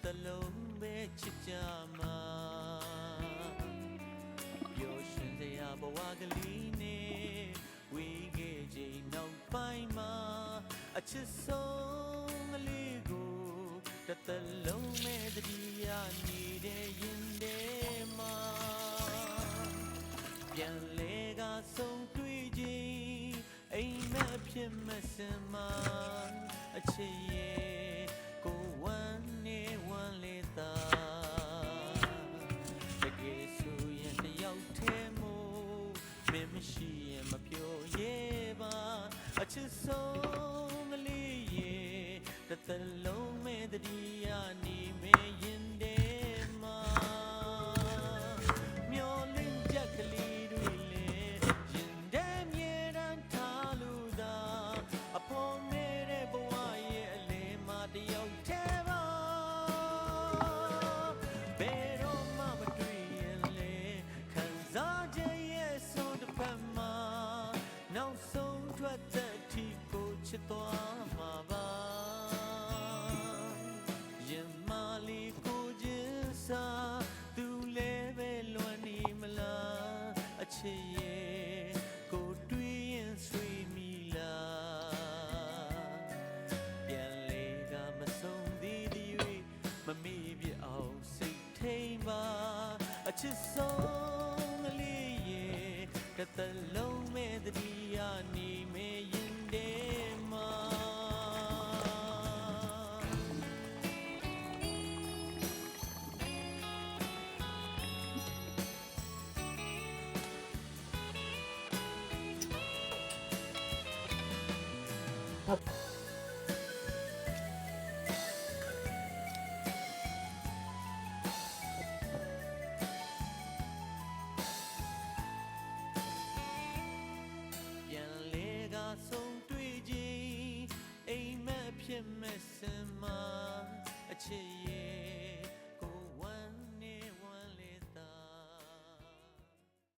တလုံးပဲချစ်ကြမှာပျော်ရွှင်စရာဘဝကလေးနဲ့ဝေးခဲ့ချိန်နောက်ပိုင်းမှာအချစ်ဆုံးကလေးကိုတလုံးမဲ့တတိယနေတဲ့ရင်ထဲမှာပြန်လဲကဆုံးတွေ့ချိန်အိမ်မက်ဖြစ်မစင်မှာအချစ်ရဲ့ကိုဝမ်းနေဝမ်းလေသာတကယ်ဆိုရင်တယောက်တည်းမို့မင်းမရှိရင်မပြောရဲပါအချစ်ဆုံးကလေးရဲ့တလုံးမဲ့တတိယနေမေရင်ထဲမှာမျောလင်းချက်ကလေးတွေလေရင်ထဲမြေတမ်းထားလို့သာအဖို့နေတဲ့ဘဝရဲ့အလယ်မှာတယောက်တည်းပါဘယ်တော့မှမတွေ့ရင်လေခံစားချက်ရဲ့ဆုံးတစ်ဖက်မှာနောက်ဆုံးထွက်တဲ့အထိကိုချစ်သွားမှာပါရင်မလေးကိုချင်းစားသူလည်းပဲလွန်နေမလားအချစ်ရဲ့ကိုတွေ့ရင်ဆွေးမိလားပြန်လေကမဆုံးသေးသည်၍မမေ့ပြအောင်စိတ်ထိန်ပါအချစ်ဆုံးကလေးရဲ့တလုံးမဲ့တတိယနေမေရင်ထဲမှာပြန်လေကဆုံးတွေ့ချိန်အိမ်မက်ဖြစ်မဲ့စင်မှာအချစ်